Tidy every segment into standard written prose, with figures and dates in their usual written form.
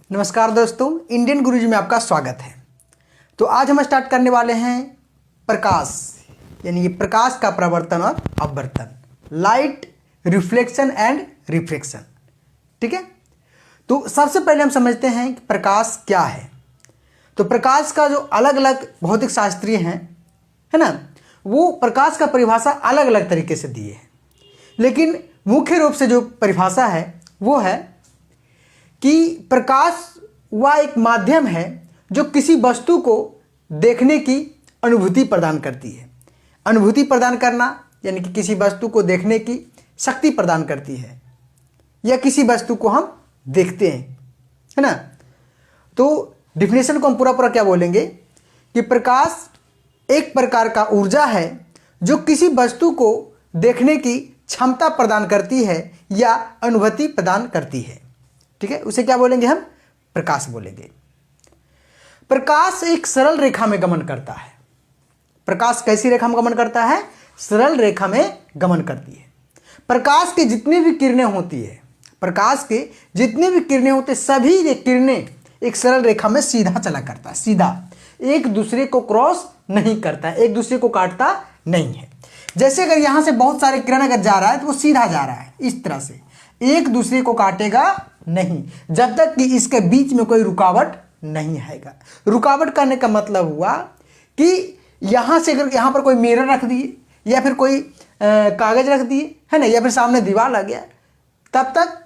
नमस्कार दोस्तों, इंडियन गुरुजी में आपका स्वागत है। तो आज हम स्टार्ट करने वाले हैं प्रकाश, यानी कि प्रकाश का प्रवर्तन और अपवर्तन, लाइट रिफ्लेक्शन एंड रिफ्रैक्शन। ठीक है, तो सबसे पहले हम समझते हैं कि प्रकाश क्या है। तो प्रकाश का जो अलग अलग भौतिक शास्त्री हैं, है ना, वो प्रकाश का परिभाषा अलग अलग तरीके से दिए हैं, लेकिन मुख्य रूप से जो परिभाषा है वो है कि प्रकाश वह एक माध्यम है जो किसी वस्तु को देखने की अनुभूति प्रदान करती है। अनुभूति प्रदान करना यानी कि किसी वस्तु को देखने की शक्ति प्रदान करती है, या किसी वस्तु को हम देखते हैं, है ना। तो डिफिनेशन को हम पूरा पूरा क्या बोलेंगे कि प्रकाश एक प्रकार का ऊर्जा है जो किसी वस्तु को देखने की क्षमता प्रदान करती है या अनुभूति प्रदान करती है। ठीक है, उसे क्या बोलेंगे हम? प्रकाश बोलेंगे। प्रकाश एक सरल रेखा में गमन करता है। प्रकाश कैसी रेखा में गमन करता है? सरल रेखा में गमन करती है। प्रकाश की जितनी भी किरणें होती है, प्रकाश के जितने भी किरणें होते सभी किरणें एक सरल रेखा में सीधा चला करता है, सीधा, एक दूसरे को क्रॉस नहीं करता है, एक दूसरे को काटता नहीं है। जैसे अगर यहां से बहुत सारे किरण अगर जा रहा है तो वो सीधा जा रहा है, इस तरह से एक दूसरे को काटेगा नहीं, जब तक कि इसके बीच में कोई रुकावट नहीं आएगा। रुकावट करने का मतलब हुआ कि यहां से अगर यहां पर कोई मिरर रख दिए या फिर कोई कागज रख दिए, है ना, या फिर सामने दीवार लग गया, तब तक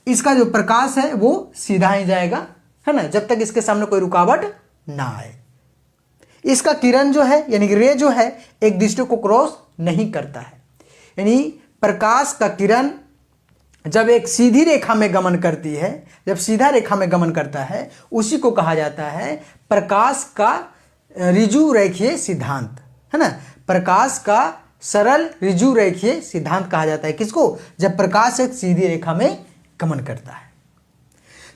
इसका जो प्रकाश है वो सीधा ही जाएगा, है ना, जब तक इसके सामने कोई रुकावट ना आए। इसका किरण जो है यानी कि रे जो है एक दूसरे को क्रॉस नहीं करता है। यानी प्रकाश का किरण जब एक सीधी रेखा में गमन करती है, जब सीधा रेखा में गमन करता है, उसी को कहा जाता है प्रकाश का ऋजु रेखीय सिद्धांत, है ना। प्रकाश का सरल ऋजु रेखीय सिद्धांत कहा जाता है किसको? जब प्रकाश एक सीधी रेखा में गमन करता है।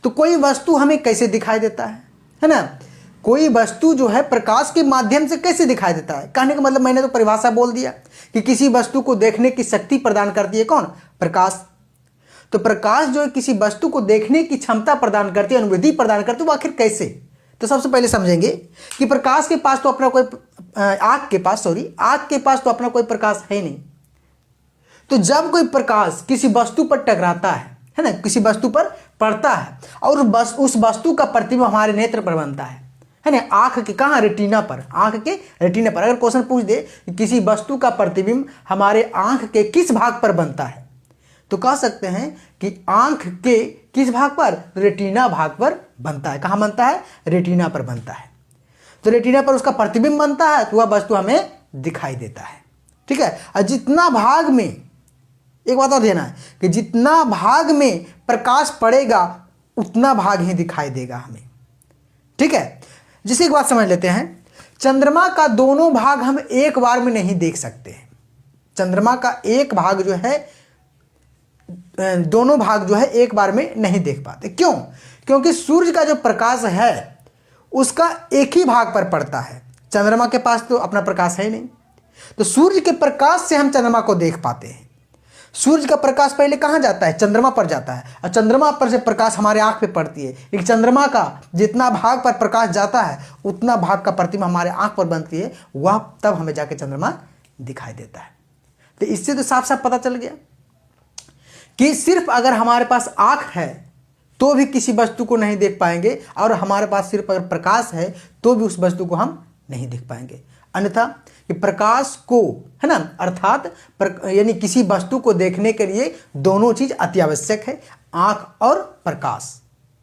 तो कोई वस्तु हमें कैसे दिखाई देता है ना, कोई वस्तु जो है प्रकाश के माध्यम से कैसे दिखाई देता है? कहने का मतलब मैंने तो परिभाषा बोल दिया कि किसी वस्तु को देखने की शक्ति प्रदान करती है कौन? प्रकाश। तो प्रकाश जो है किसी वस्तु को देखने की क्षमता प्रदान करती है, अनुभूति प्रदान करती है, वो आखिर कैसे? तो सबसे पहले समझेंगे कि प्रकाश के पास तो अपना कोई आँख के पास तो अपना कोई प्रकाश है नहीं। तो जब कोई प्रकाश किसी वस्तु पर टकराता है ना, किसी वस्तु पर पड़ता है और बस उस वस्तु का प्रतिबिंब हमारे नेत्र पर बनता है ना, आंख के कहाँ? रेटिना पर, आंख के रेटिना पर। अगर क्वेश्चन पूछ दे कि किसी वस्तु का प्रतिबिंब हमारे आंख के किस भाग पर बनता है, तो कह सकते हैं कि आंख के किस भाग पर? रेटिना भाग पर बनता है। कहाँ बनता है? रेटिना पर बनता है। तो रेटिना पर उसका प्रतिबिंब बनता है तो वह वस्तु हमें दिखाई देता है। ठीक है, और जितना भाग में, एक बात और देना है कि जितना भाग में प्रकाश पड़ेगा उतना भाग ही दिखाई देगा हमें। ठीक है, जिसे एक बात समझ लेते हैं, चंद्रमा का दोनों भाग हम एक बार में नहीं देख सकते हैं। चंद्रमा का एक भाग जो है, दोनों भाग जो है एक बार में नहीं देख पाते। क्यों? क्योंकि सूर्य का जो प्रकाश है उसका एक ही भाग पर पड़ता है। चंद्रमा के पास तो अपना प्रकाश है नहीं, तो सूर्य के प्रकाश से हम चंद्रमा को देख पाते हैं। सूर्य का प्रकाश पहले कहाँ जाता है? चंद्रमा पर जाता है, और चंद्रमा पर से प्रकाश हमारे आंख पे पड़ती है। लेकिन चंद्रमा का जितना भाग पर प्रकाश जाता है उतना भाग का प्रतिबिंब हमारे आंख पर बनती है, वह तब हमें जाके चंद्रमा दिखाई देता है। तो इससे तो साफ साफ पता चल गया कि सिर्फ अगर हमारे पास आंख है तो भी किसी वस्तु को नहीं देख पाएंगे, और हमारे पास सिर्फ अगर प्रकाश है तो भी उस वस्तु को हम नहीं देख पाएंगे। अन्यथा कि प्रकाश को, है ना, अर्थात यानी किसी वस्तु को देखने के लिए दोनों चीज अति आवश्यक है, आंख और प्रकाश,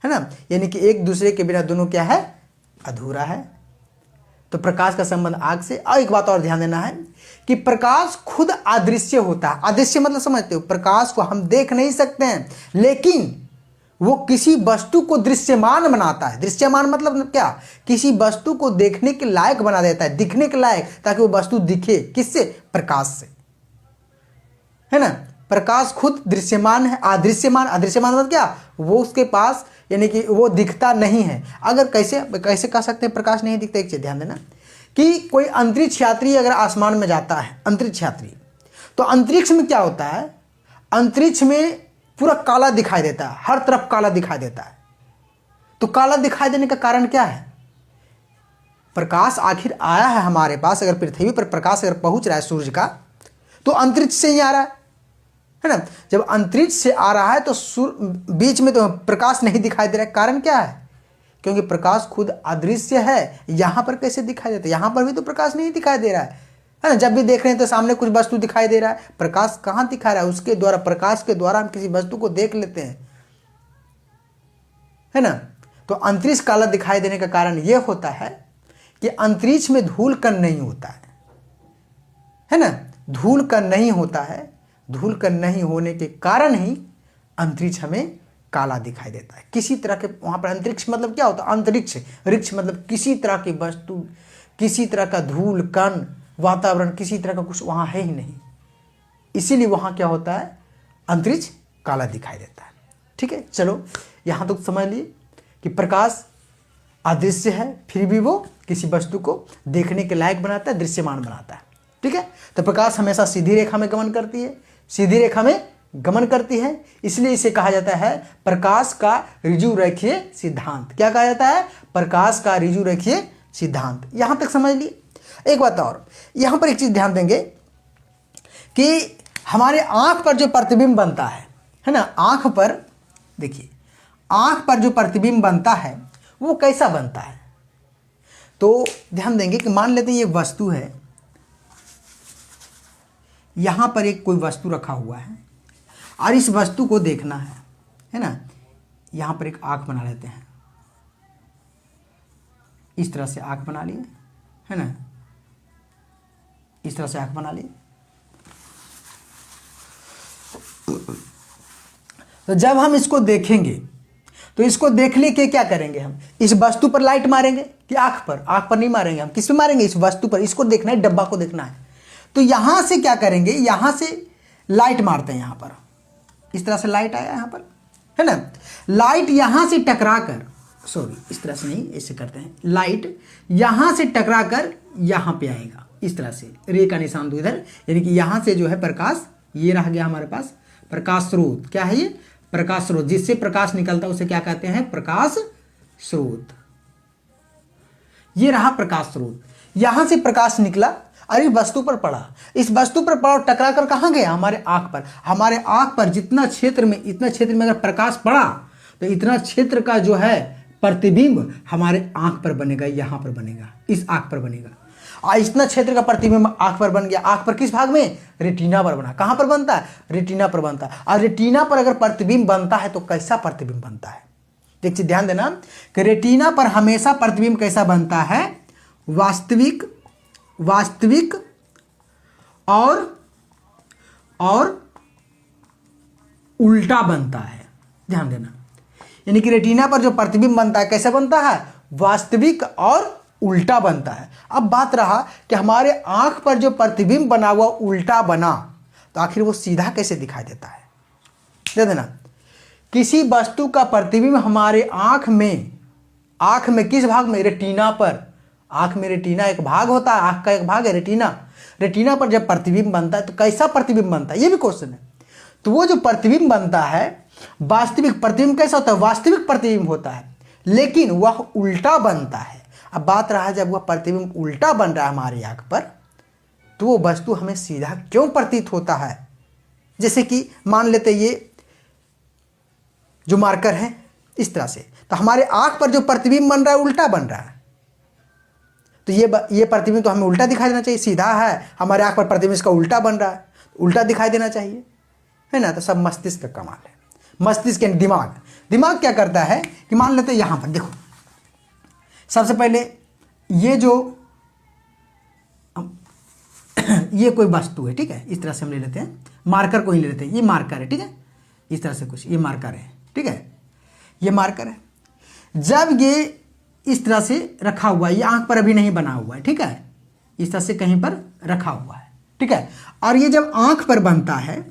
है ना। यानी कि एक दूसरे के बिना दोनों क्या है? अधूरा है। तो प्रकाश का संबंध आंख से। और एक बात और ध्यान देना है कि प्रकाश खुद अदृश्य होता है। अदृश्य मतलब समझते हो? प्रकाश को हम देख नहीं सकते हैं, लेकिन वो किसी वस्तु को दृश्यमान बनाता है। दृश्यमान मतलब क्या? किसी वस्तु को देखने के लायक बना देता है, दिखने के लायक, ताकि वो वस्तु दिखे। किससे? प्रकाश से, है ना। प्रकाश खुद दृश्यमान है। अदृश्यमान मतलब क्या? वो उसके पास यानी कि वो दिखता नहीं है। अगर कैसे कह सकते हैं प्रकाश नहीं दिखता? एक चीज ध्यान देना कि कोई अंतरिक्ष यात्री अगर आसमान में जाता है, अंतरिक्ष यात्री, तो अंतरिक्ष में क्या होता है? अंतरिक्ष में पूरा काला दिखाई देता है, हर तरफ काला दिखाई देता है। तो काला दिखाई देने का कारण क्या है? प्रकाश आखिर आया है हमारे पास, अगर पृथ्वी पर प्रकाश अगर पहुंच रहा है सूर्य का, तो अंतरिक्ष से ही आ रहा है ना। जब अंतरिक्ष से आ रहा है तो बीच में तो प्रकाश नहीं दिखाई दे रहा है। कारण क्या है? क्योंकि प्रकाश खुद अदृश्य है। यहां पर कैसे दिखाई देता है? यहां पर भी तो प्रकाश नहीं दिखाई दे रहा है ना। जब भी देख रहे हैं तो सामने कुछ वस्तु दिखाई दे रहा है, प्रकाश कहां दिखा रहा है? उसके द्वारा, प्रकाश के द्वारा हम किसी वस्तु को देख लेते हैं, है ना। तो अंतरिक्ष काला दिखाई देने का कारण यह होता है कि अंतरिक्ष में धूल कण नहीं होता है ना। धूल कण नहीं होता है। धूल कण नहीं होने के कारण ही अंतरिक्ष हमें काला दिखाई देता है। किसी तरह के वहां पर, अंतरिक्ष मतलब क्या होता है? अंतरिक्ष, रिक्ष मतलब किसी तरह की वस्तु, किसी तरह का धूल कण, वातावरण, किसी तरह का कुछ वहां है ही नहीं। इसीलिए वहां क्या होता है? अंतरिक्ष काला दिखाई देता है। ठीक है, चलो यहां तक समझ लिए कि प्रकाश अदृश्य है, फिर भी वो किसी वस्तु को देखने के लायक बनाता है, दृश्यमान बनाता है। ठीक है, तो प्रकाश हमेशा सीधी रेखा में गमन करती है, सीधी रेखा में गमन करती है। इसलिए इसे कहा जाता है प्रकाश का ऋजु रेखीय सिद्धांत। क्या कहा जाता है? प्रकाश का ऋजु रेखीय सिद्धांत। यहां तक समझ लिए। एक बात और, यहां पर एक चीज ध्यान देंगे कि हमारे आंख पर जो प्रतिबिंब बनता है ना, आंख पर देखिए, आंख पर जो प्रतिबिंब बनता है वो कैसा बनता है? तो ध्यान देंगे कि मान लेते हैं ये वस्तु है, यहां पर एक कोई वस्तु रखा हुआ है और इस वस्तु को देखना है ना। यहां पर एक आंख बना लेते हैं, इस तरह से आंख बना लिए, है ना, इस तरह से आंख बना लिए। तो जब हम इसको देखेंगे तो इसको देखने के क्या करेंगे? हम इस वस्तु पर लाइट मारेंगे कि आंख पर? आंख पर नहीं मारेंगे, हम किस पे मारेंगे? इस वस्तु पर। इसको देखना है, डब्बा को देखना है। तो यहां से क्या करेंगे? यहां से लाइट मारते हैं, यहां पर इस तरह से लाइट आया यहां पर, है ना। लाइट यहां से टकरा कर, सॉरी इस तरह से नहीं, ऐसे करते हैं, लाइट यहां से टकरा कर यहां पे आएगा, इस तरह से रे का निशान दो इधर, यानी कि यहां से जो है प्रकाश, ये रह गया हमारे पास प्रकाश स्रोत। क्या है ये? प्रकाश स्रोत। जिससे प्रकाश निकलता है उसे क्या कहते हैं? प्रकाश स्रोत। ये रहा प्रकाश स्रोत। यहां से प्रकाश निकला और इस वस्तु पर पड़ा, इस वस्तु पर पड़ा और टकरा कर कहां गया? हमारे आंख पर। हमारे आंख पर जितना क्षेत्र में, इतना क्षेत्र में अगर प्रकाश पड़ा तो इतना क्षेत्र का जो है प्रतिबिंब हमारे आंख पर बनेगा, यहां पर बनेगा, इस आंख पर बनेगा। और इतना क्षेत्र का प्रतिबिंब आंख पर बन गया। आंख पर किस भाग में? रेटिना पर बना। कहां पर बनता है? रेटिना पर बनता है। और रेटिना पर अगर प्रतिबिंब बनता है तो कैसा प्रतिबिंब बनता है? एक चीज ध्यान देना कि रेटिना पर हमेशा प्रतिबिंब कैसा बनता है? वास्तविक, वास्तविक और उल्टा बनता है। ध्यान देना, यानी कि रेटिना पर जो प्रतिबिंब बनता है कैसा बनता है? वास्तविक और उल्टा बनता है। अब बात रहा कि हमारे आंख पर जो प्रतिबिंब बना हुआ उल्टा बना, तो आखिर वो सीधा कैसे दिखाई देता है? दे देना, किसी वस्तु का प्रतिबिंब हमारे आंख में किस भाग में? रेटिना पर। आंख में रेटिना एक भाग होता है, आंख का एक भाग है रेटिना। रेटिना पर जब प्रतिबिंब बनता है तो कैसा प्रतिबिंब बनता है? ये भी क्वेश्चन है। तो वो जो प्रतिबिंब बनता है, वास्तविक प्रतिबिंब कैसा होता है? वास्तविक प्रतिबिंब होता है, लेकिन वह उल्टा बनता है। अब बात रहा, जब वह प्रतिबिंब उल्टा बन रहा है हमारी आंख पर, तो वो वस्तु हमें सीधा क्यों प्रतीत होता है? जैसे कि मान लेते ये जो मार्कर है, इस तरह से, तो हमारे आंख पर जो प्रतिबिंब बन रहा है उल्टा बन रहा है, तो ये प्रतिबिंब तो हमें उल्टा दिखाई देना चाहिए। सीधा है, हमारे आंख पर प्रतिबिंब इसका उल्टा बन रहा है, उल्टा दिखाई देना चाहिए, है ना। तो सब मस्तिष्क का कमाल है। मस्तिष्क यानी दिमाग क्या करता है कि मान लेते हैं यहां पर देखो, सबसे पहले ये जो ये कोई वस्तु है, ठीक है, इस तरह से हम ले लेते हैं, मार्कर को ही ले लेते हैं, ये मार्कर है, ठीक है, इस तरह से कुछ, ये मार्कर है, ठीक है, ये मार्कर है। जब ये इस तरह से रखा हुआ है, ये आंख पर अभी नहीं बना हुआ है, ठीक है, इस तरह से कहीं पर रखा हुआ है, ठीक है, और ये जब आंख पर बनता है,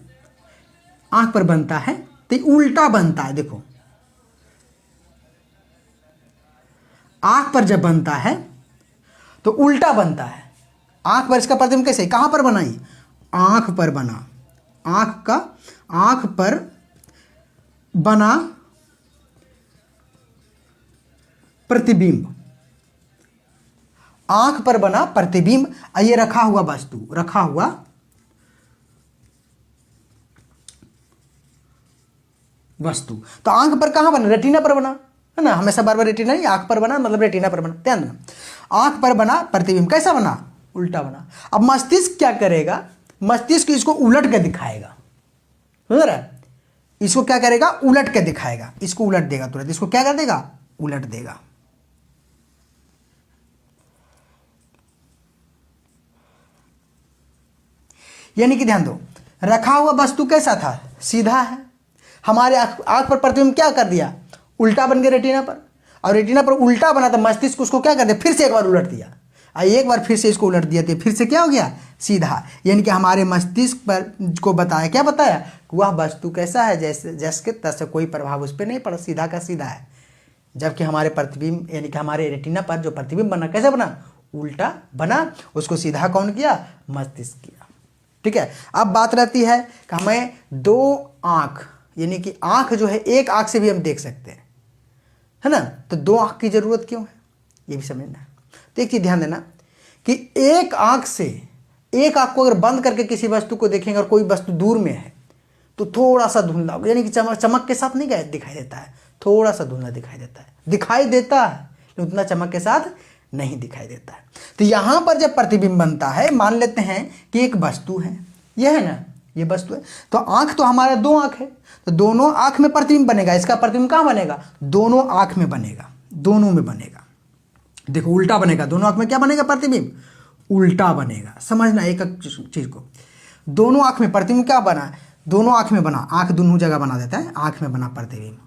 आंख पर बनता है तो उल्टा बनता है। देखो, आंख पर जब बनता है तो उल्टा बनता है। आंख पर इसका प्रतिबिंब कैसे, कहां पर बना? आंख पर बना, आंख पर बना प्रतिबिंब, आंख पर बना प्रतिबिंब, ये रखा हुआ वस्तु, रखा हुआ वस्तु। तो आंख पर कहां बना? रेटिना पर बना, है ना, हमेशा बार बार रेटिना नहीं, आंख पर बना मतलब रेटिना पर बना, ध्यान देना। आंख पर बना प्रतिबिंब, कैसा बना? उल्टा बना। अब मस्तिष्क क्या करेगा? मस्तिष्क इसको उलट के दिखाएगा, समझ रहा है? इसको क्या करेगा? उलट के दिखाएगा, इसको उलट देगा तुरंत, इसको क्या कर देगा? उलट देगा। यानी कि ध्यान दो, रखा हुआ वस्तु कैसा था? सीधा है। हमारे आंख पर प्रतिबिंब क्या कर दिया? उल्टा बन गया रेटिना पर, और रेटिना पर उल्टा बना तो मस्तिष्क उसको क्या कर दिया? फिर से एक बार उलट दिया, एक बार फिर से इसको उलट दिया तो फिर से क्या हो गया? सीधा। यानी कि हमारे मस्तिष्क पर को बताया, क्या बताया? कि वह वस्तु कैसा है, जैसे तैसे कोई प्रभाव उस पर नहीं पड़ा, सीधा का सीधा है। जबकि हमारे प्रतिबिंब यानी कि हमारे रेटिना पर जो प्रतिबिंब बना, कैसा बना? उल्टा बना। उसको सीधा कौन किया? मस्तिष्क किया। ठीक है। अब बात रहती है कि हमें दो आंख, यानी कि आंख जो है एक आंख से भी हम देख सकते हैं, है ना, तो दो आंख की जरूरत क्यों है, ये भी समझना है। तो एक चीज ध्यान देना कि एक आंख से, एक आंख को अगर बंद करके किसी वस्तु को देखेंगे और कोई वस्तु दूर में है तो थोड़ा सा धुंधला, यानी कि चमक के साथ नहीं दिखाई देता है, थोड़ा सा धुंधला दिखाई देता है, दिखाई देता है लेकिन उतना चमक के साथ नहीं दिखाई देता है। तो यहां पर जब प्रतिबिंब बनता है, मान लेते हैं कि एक वस्तु है, यह है ना, ये वस्तु है, तो आंख तो हमारा दो आंख है, तो दोनों आंख में प्रतिबिंब बनेगा। इसका प्रतिबिंब कहां बनेगा? दोनों आंख में बनेगा, दोनों में बनेगा। देखो उल्टा बनेगा, दोनों आंख में क्या बनेगा? प्रतिबिंब उल्टा बनेगा। समझना एक चीज को, दोनों आंख में प्रतिबिंब क्या बना? दोनों आंख में बना, आंख दोनों जगह बना देता है, आंख में बना प्रतिबिंब।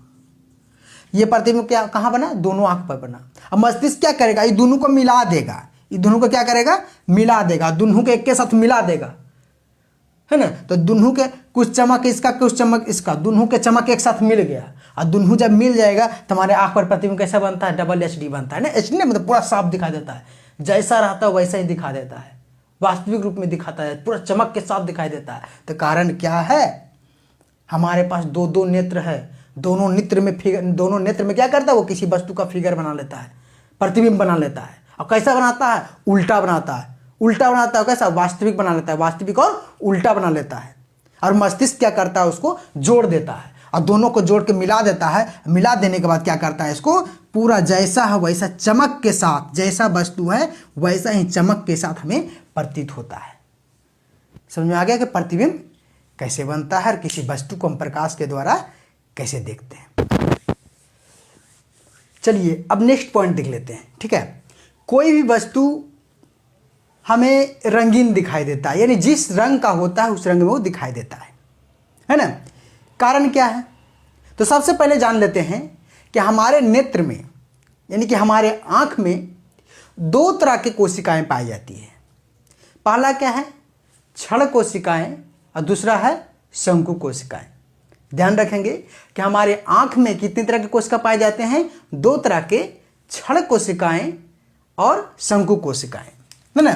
ये प्रतिबिंब क्या कहां बना? दोनों आंख पर बना। अब मस्तिष्क क्या करेगा? ये दोनों को मिला देगा, ये दोनों को क्या करेगा? मिला देगा, दोनों को एक के साथ मिला देगा, है ना। तो दोनों के कुछ चमक इसका, कुछ चमक इसका, दोनों के चमक एक साथ मिल गया, और दोनों जब मिल जाएगा तो हमारे आंख पर प्रतिबिंब कैसा बनता है? डबल HD बनता है ना। HD नहीं मतलब पूरा साफ दिखा देता है, जैसा रहता है वैसा ही दिखा देता है, वास्तविक रूप में दिखाता है, पूरा चमक के साथ दिखाई देता है। तो कारण क्या है? हमारे पास दो दो नेत्र है, दोनों नेत्र में क्या करता है? वो किसी वस्तु का फिगर बना लेता है, प्रतिबिंब बना लेता है। और कैसा बनाता है? उल्टा बनाता है। उल्टा बनाता है कैसा? वास्तविक बना लेता है, वास्तविक और उल्टा बना लेता है। और मस्तिष्क क्या करता है? उसको जोड़ देता है, और दोनों को जोड़ के मिला देता है। मिला देने के बाद क्या करता है? इसको पूरा जैसा है वैसा चमक के साथ, जैसा वस्तु है वैसा ही चमक के साथ हमें प्रतीत होता है। समझ में आ गया कि प्रतिबिंब कैसे बनता है और किसी वस्तु को हम प्रकाश के द्वारा कैसे देखते हैं। चलिए अब नेक्स्ट पॉइंट देख लेते हैं। ठीक है, कोई भी वस्तु हमें रंगीन दिखाई देता है, यानी जिस रंग का होता है उस रंग में वो दिखाई देता है ना। कारण क्या है? तो सबसे पहले जान लेते हैं कि हमारे नेत्र में, यानी कि हमारे आंख में दो तरह की कोशिकाएं पाई जाती हैं। पहला क्या है? क्षण कोशिकाएं, और दूसरा है शंकु कोशिकाएं। ध्यान रखेंगे कि हमारे आंख में कितनी तरह के कोशिका पाए जाते हैं? दो तरह के, क्षण कोशिकाएं और शंकु कोशिकाएं, है ना।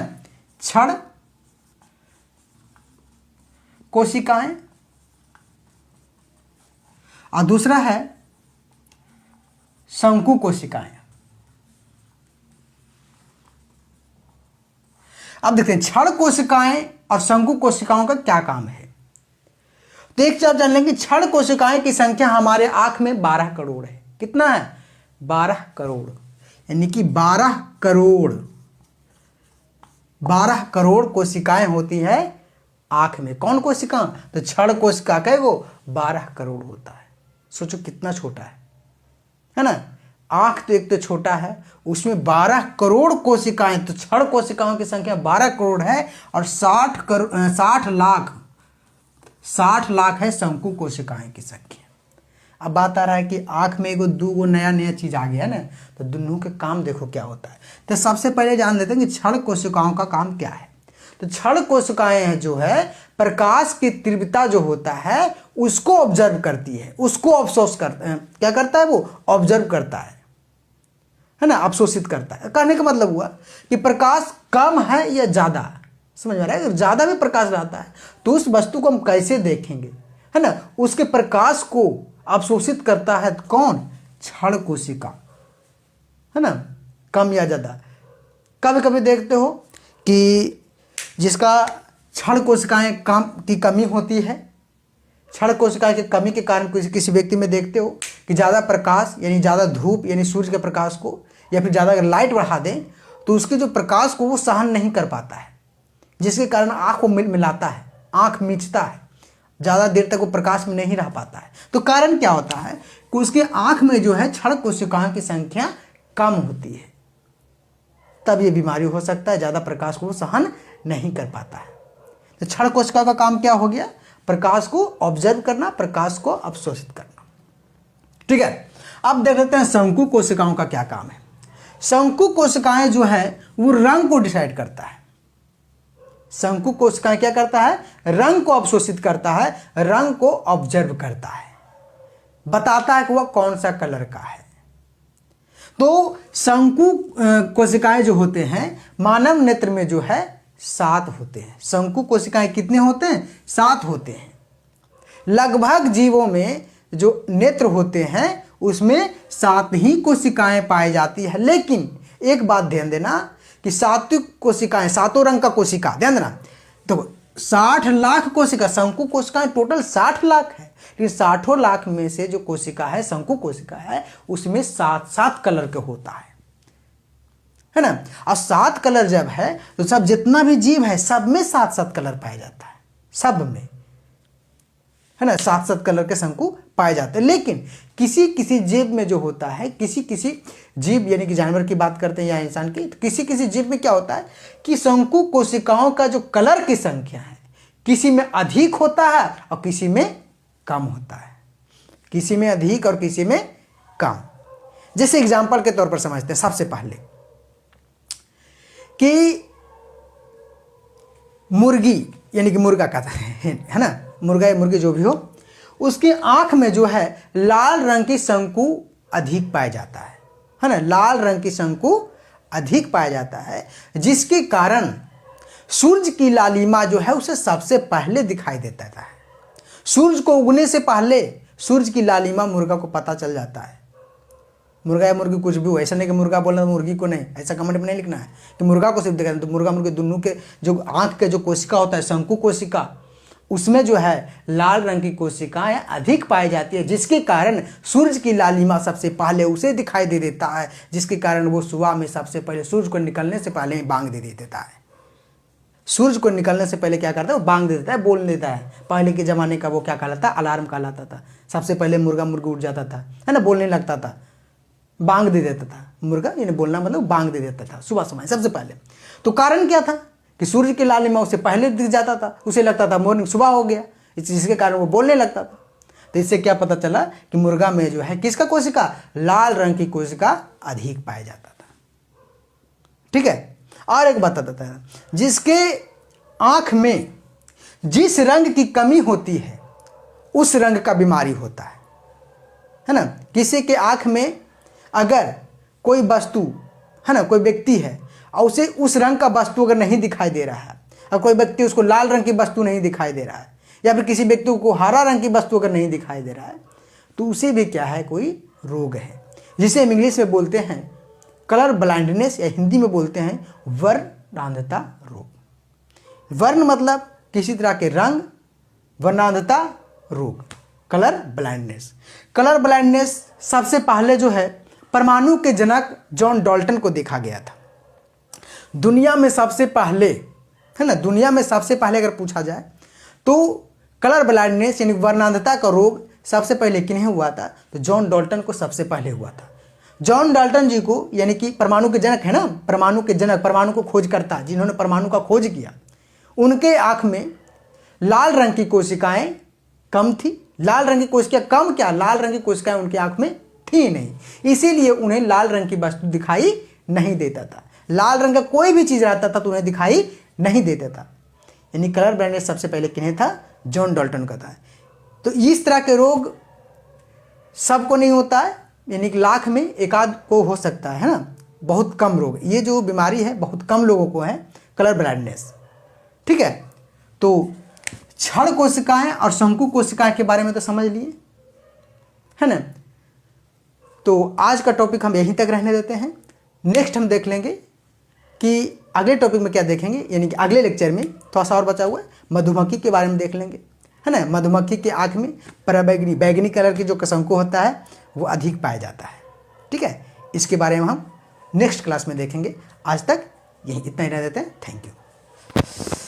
क्षण कोशिकाएं और दूसरा है शंकु कोशिकाएं। अब देखते हैं क्षण कोशिकाएं और शंकु कोशिकाओं का क्या काम है। तो एक चीज जान लेंगे, क्षण कोशिकाएं की संख्या हमारे आंख में 12 करोड़ है। कितना है? 12 करोड़, यानी कि 12 करोड़ कोशिकाएं होती है आंख में। कौन कोशिका? तो क्षण कोशिका का वो 12 करोड़ होता है। सोचो कितना छोटा है ना। आंख तो एक तो छोटा है, उसमें 12 करोड़ कोशिकाएं, तो क्षण कोशिकाओं की संख्या 12 करोड़ है, और 60 लाख है शंकु कोशिकाएं की संख्या। अब बात आ रहा है कि आंख में एगो दूगो नया चीज आ गया ना, तो दोनों के काम देखो क्या होता है। तो सबसे पहले जान लेते हैं कि क्षण कोशिकाओं का काम क्या है। तो क्षण कोशिकाएं जो है, प्रकाश की तीव्रता जो होता है उसको ऑब्जर्व करती है, उसको अवशोष क्या करता है? वो ऑब्जर्व करता है ना, अवशोषित करता है। कहने का मतलब हुआ कि प्रकाश कम है या ज्यादा, समझ में आ रहा है? अगर ज्यादा भी प्रकाश रहता है तो उस वस्तु को हम कैसे देखेंगे, है ना। उसके प्रकाश को अवशोषित करता है कौन? क्षण कोशिका, है ना, कम या ज़्यादा। कभी कभी देखते हो कि जिसका क्षण कोशिकाएं कम की कमी होती है, क्षण कोशिकाएं की कमी के कारण किसी व्यक्ति में देखते हो कि ज़्यादा प्रकाश यानी ज़्यादा धूप यानी सूर्य के प्रकाश को या फिर ज़्यादा अगर लाइट बढ़ा दें तो उसके जो प्रकाश को वो सहन नहीं कर पाता है, जिसके कारण आँख को मिलाता है, आँख मीचता है, ज़्यादा देर तक वो प्रकाश में नहीं रह पाता है। तो कारण क्या होता है कि उसके आँख में जो है क्षण कोशिकाओं की संख्या कम होती है, तब ये बीमारी हो सकता है, ज़्यादा प्रकाश को वो सहन नहीं कर पाता है। तो क्षण कोशिका का काम क्या हो गया? प्रकाश को ऑब्जर्व करना, प्रकाश को अवशोषित करना। ठीक है, अब देख लेते हैं शंकु कोशिकाओं का क्या काम है। शंकु कोशिकाएं जो है वो रंग को डिसाइड करता है। शंकु कोशिकाएं क्या करता है? रंग को अवशोषित करता है, रंग को ऑब्जर्व करता है, बताता है कि वह कौन सा कलर का है। तो शंकु कोशिकाएं जो होते हैं मानव नेत्र में जो है 7 होते हैं। शंकु कोशिकाएं कितने होते हैं? 7 होते हैं। लगभग जीवों में जो नेत्र होते हैं उसमें 7 ही कोशिकाएं पाई जाती है। लेकिन एक बात ध्यान देना कि 7 कोशिकाएं, 7 रंग का कोशिका, ध्यान देना। तो 60 लाख कोशिका, शंकु कोशिकाएं टोटल 60 लाख है, लेकिन 60 लाख में से जो कोशिका है, शंकु कोशिका है, उसमें 7 कलर के होता है ना। और 7 कलर जब है तो सब जितना भी जीव है सब में 7 कलर पाया जाता है, सब में, है ना, 7 कलर के शंकु पाए जाते हैं। लेकिन किसी किसी जीव में जो होता है, किसी किसी जीव यानी कि जानवर की बात करते हैं या इंसान की, तो किसी किसी जीव में क्या होता है कि शंकु कोशिकाओं का जो कलर की संख्या है किसी में अधिक होता है और किसी में कम होता है, किसी में अधिक और किसी में कम। जैसे एग्जाम्पल के तौर पर समझते हैं सबसे पहले कि मुर्गी यानी कि मुर्गा कहते हैं, है ना, मुर्गा या मुर्गी जो भी हो, उसकी आंख में जो है लाल रंग की शंकु अधिक पाया जाता है ना, लाल रंग की शंकु अधिक पाया जाता है, जिसके कारण सूरज की लालिमा जो है उसे सबसे पहले दिखाई देता है। सूरज को उगने से पहले सूरज की लालिमा मुर्गा को पता चल जाता है। मुर्गा या मुर्गी कुछ भी हो, ऐसा नहीं कि मुर्गा बोलना मुर्गी को नहीं, ऐसा कमेंट में नहीं लिखना है कि मुर्गा को सिर्फ देखना। तो मुर्गा मुर्गी दोनों के जो आंख के जो कोशिका होता है शंकु कोशिका, उसमें जो है लाल रंग की कोशिकाएं अधिक पाई जाती है, जिसके कारण सूरज की लालिमा सबसे पहले उसे दिखाई दे देता है, जिसके कारण वो सुबह में सबसे पहले सूरज को निकलने से पहले ही बांग दे देता है। सूरज को निकलने से पहले क्या करता है? वो बांग दे देता है, बोल देता है। पहले के ज़माने का वो क्या कहलाता? अलार्म कहलाता था। सबसे पहले मुर्गा मुर्गी उठ जाता था, है ना, बोलने लगता था, बांग दे देता था। मुर्गा यानी बोलना मतलब बांग दे देता था सुबह समय सबसे पहले। तो कारण क्या था कि सूर्य की लालिमा उसे पहले दिख जाता था, उसे लगता था मॉर्निंग सुबह हो गया, जिसके कारण वो बोलने लगता था। तो इससे क्या पता चला कि मुर्गा में जो है किसका कोशिका? लाल रंग की कोशिका अधिक पाया जाता था। ठीक है, और एक बात बताता है, जिसके आंख में जिस रंग की कमी होती है उस रंग का बीमारी होता है ना। किसी के आंख में अगर कोई वस्तु, है ना, कोई व्यक्ति है और उसे उस रंग का वस्तु अगर नहीं दिखाई दे रहा है, और कोई व्यक्ति उसको लाल रंग की वस्तु नहीं दिखाई दे रहा है, या फिर किसी व्यक्ति को हरा रंग की वस्तु अगर नहीं दिखाई दे रहा है, तो उसे भी क्या है? कोई रोग है, जिसे हम इंग्लिश में बोलते हैं कलर ब्लाइंडनेस, या हिंदी में बोलते हैं वर्णांधता रोग। वर्ण मतलब किसी तरह के रंग, वर्णांधता रोग, कलर ब्लाइंडनेस। कलर ब्लाइंडनेस सबसे पहले जो है परमाणु के जनक जॉन डाल्टन को देखा गया था। दुनिया में सबसे पहले, है ना, दुनिया में सबसे पहले अगर पूछा जाए तो कलर ब्लाइंडनेस यानी वर्णांधता का रोग सबसे पहले किन्हें हुआ था? तो जॉन डाल्टन को सबसे पहले हुआ था। जॉन डाल्टन जी को, यानी कि परमाणु के जनक है ना, परमाणु के जनक, परमाणु को खोजकर्ता, जिन्होंने परमाणु का खोज किया, उनके आंख में लाल रंग की कोशिकाएं कम थी। लाल रंग की कोशिकाएं कम क्या, लाल रंग की कोशिकाएं उनकी आंख में थी नहीं, इसीलिए उन्हें लाल रंग की वस्तु दिखाई नहीं देता था। लाल रंग का कोई भी चीज रहता था तो उन्हें दिखाई नहीं देता था। यानी कलर ब्लाइंडनेस सबसे पहले किन्हें था? जॉन डाल्टन का था। तो इस तरह के रोग सबको नहीं होता है, यानी कि लाख में एक आध को हो सकता है ना, बहुत कम रोग। ये जो बीमारी है बहुत कम लोगों को है, कलर ब्लाइंडनेस। ठीक है, तो क्षण कोशिकाएं और शंकु कोशिकाएं के बारे में तो समझ लिए, है ना। तो आज का टॉपिक हम यहीं तक रहने देते हैं। नेक्स्ट हम देख लेंगे कि अगले टॉपिक में क्या देखेंगे, यानी कि अगले लेक्चर में थोड़ा सा और बचा हुआ है मधुमक्खी के बारे में देख लेंगे, है ना। मधुमक्खी के आँख में पराबैंगनी बैगनी कलर की जो कसंको होता है वो अधिक पाया जाता है, ठीक है। इसके बारे में हम नेक्स्ट क्लास में देखेंगे। आज तक यही इतना ही रह देते हैं। Thank you.